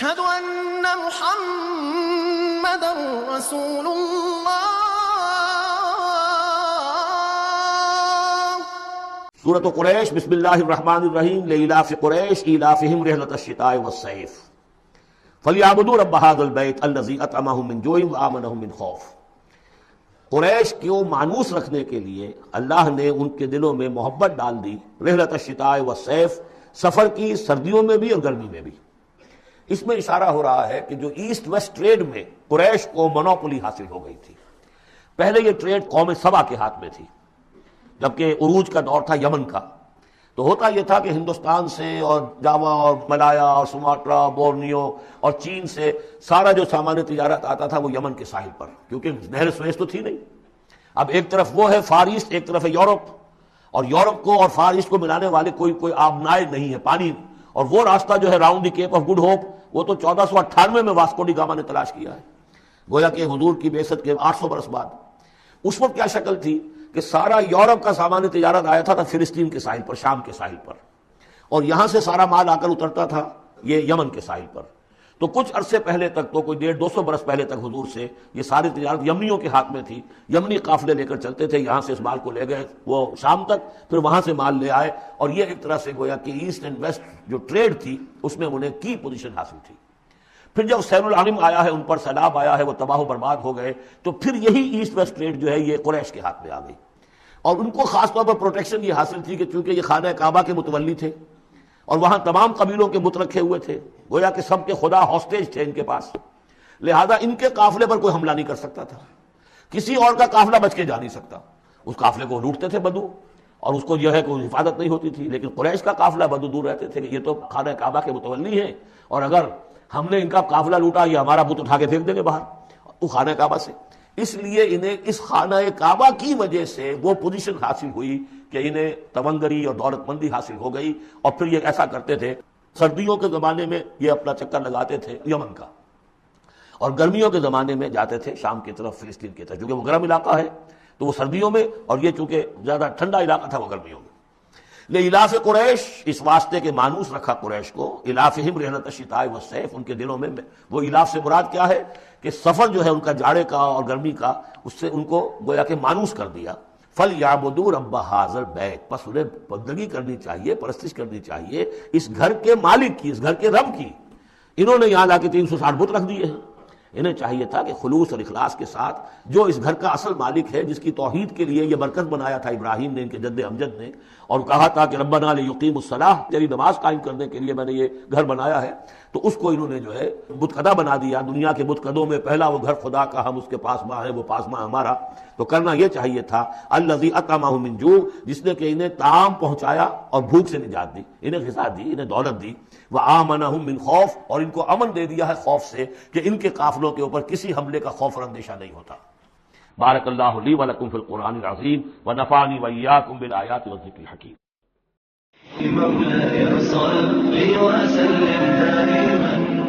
اشہد ان محمد رسول اللہ. سورۃ قریش. بسم اللہ الرحمن الرحیم. لإلاف قریش إیلافہم رحلۃ الشتاء والصیف فلیعبدوا رب ھذا البیت الذی اطعمہم من جوع وآمنہم من خوف. قریش کو مانوس رکھنے کے لیے اللہ نے ان کے دلوں میں محبت ڈال دی. رحلۃ الشتاء والصیف، سفر کی سردیوں میں بھی اور گرمی میں بھی. اس میں اشارہ ہو رہا ہے کہ جو ایسٹ ویسٹ ٹریڈ میں قریش کو مونوپولی حاصل ہو گئی تھی. پہلے یہ ٹریڈ قوم سبا کے ہاتھ میں تھی، جبکہ عروج کا دور تھا یمن کا. تو ہوتا یہ تھا کہ ہندوستان سے اور جاوا اور ملایا اور سماٹرا، بورنیو اور چین سے سارا جو سامان تجارت آتا تھا وہ یمن کے ساحل پر، کیونکہ نہر سویس تو تھی نہیں. اب ایک طرف وہ ہے فار ایسٹ، ایک طرف ہے یورپ، اور یورپ کو اور فار ایسٹ کو ملانے والے کوئی آبنائے نہیں ہے، پانی. اور وہ راستہ جو ہے round the Cape of Good Hope, وہ تو 1498 میں واسکو ڈی گاما نے تلاش کیا ہے، گویا کہ حضور کی بعثت کے 800 برس بعد. اس وقت کیا شکل تھی کہ سارا یورپ کا سامان تجارت آیا تھا فلسطین کے ساحل پر، شام کے ساحل پر، اور یہاں سے سارا مال آ کر اترتا تھا یہ یمن کے ساحل پر. تو کچھ عرصے پہلے تک، تو کوئی 150-200 برس پہلے تک حضور سے یہ ساری تجارت یمنیوں کے ہاتھ میں تھی. یمنی قافلے لے کر چلتے تھے، یہاں سے اس مال کو لے گئے وہ شام تک، پھر وہاں سے مال لے آئے، اور یہ ایک طرح سے گویا کہ ایسٹ اینڈ ویسٹ جو ٹریڈ تھی اس میں انہیں کی پوزیشن حاصل تھی. پھر جب سیل العالم آیا ہے، ان پر سیلاب آیا ہے، وہ تباہ و برباد ہو گئے، تو پھر یہی ایسٹ ویسٹ ٹریڈ جو ہے یہ قریش کے ہاتھ میں آ گئی. اور ان کو خاص طور پر پروٹیکشن یہ حاصل تھی کہ چونکہ یہ خانہ کعبہ کے متولی تھے اور وہاں تمام قبیلوں کے بت رکھے ہوئے تھے، گویا کہ سب کے خدا ہاسٹیج تھے ان کے پاس، لہذا ان کے قافلے پر کوئی حملہ نہیں کر سکتا تھا. کسی اور کا قافلہ بچ کے جا نہیں سکتا. اس قافلے کو لوٹتے تھے بدو، اور اس کو جو ہے کوئی حفاظت نہیں ہوتی تھی. لیکن قریش کا قافلہ بدو دور رہتے تھے کہ یہ تو خانہ کعبہ کے متولی ہیں، اور اگر ہم نے ان کا قافلہ لوٹا یہ ہمارا بت اٹھا کے پھینک دیں گے باہر وہ خانہ کعبہ سے. اس لیے انہیں اس خانہ کعبہ کی وجہ سے وہ پوزیشن حاصل ہوئی کہ انہیں تونگری اور دولت مندی حاصل ہو گئی. اور پھر یہ ایسا کرتے تھے، سردیوں کے زمانے میں یہ اپنا چکر لگاتے تھے یمن کا، اور گرمیوں کے زمانے میں جاتے تھے شام کی طرف، فلسطین کی طرف، کیونکہ وہ گرم علاقہ ہے تو وہ سردیوں میں، اور یہ چونکہ زیادہ ٹھنڈا علاقہ تھا وہ گرمیوں میں. لإلاف قریش، اس واسطے کے مانوس رکھا قریش کو. إلافہم رحلۃ الشتاء والصیف، ان کے دلوں میں وہ الاف سے مراد کیا ہے کہ سفر جو ہے ان کا جاڑے کا اور گرمی کا، اس سے ان کو گویا کہ مانوس کر دیا. فلیعبدوا رب ھذا البیت، پس انہیں بندگی کرنی چاہیے، پرستش کرنی چاہیے اس گھر کے مالک کی، اس گھر کے رب کی. انہوں نے یہاں لا کے 360 بت رکھ دیے ہیں. انہیں چاہیے تھا کہ خلوص اور اخلاص کے ساتھ جو اس گھر کا اصل مالک ہے، جس کی توحید کے لیے یہ مرکز بنایا تھا ابراہیم نے، ان کے جد امجد نے، اور کہا تھا کہ ربنا لیقیموا الصلاۃ، تیری نماز قائم کرنے کے لیے میں نے یہ گھر بنایا ہے، تو اس کو انہوں نے جو ہے بت کدہ بنا دیا. دنیا کے بت کدوں میں پہلا وہ گھر خدا کا، ہم اس کے پاس ماں ہے، وہ پاس ماں ہمارا. تو کرنا یہ چاہیے تھا الذی اطعمہم من جوع، جس نے کہ انہیں طعام پہنچایا اور بھوک سے نجات دی، انہیں غذا دی، انہیں دولت دی. وآمنہم من خوف، اور ان کو امن دے دیا ہے خوف سے، کہ ان کے قافلوں کے اوپر کسی حملے کا خوف اور اندیشہ نہیں ہوتا. بارک اللہ لی ولکم فی القرآن العظیم ونفعنی وإیاکم بالآیات والذکر الحکیم. مولاي صل وسلم دائما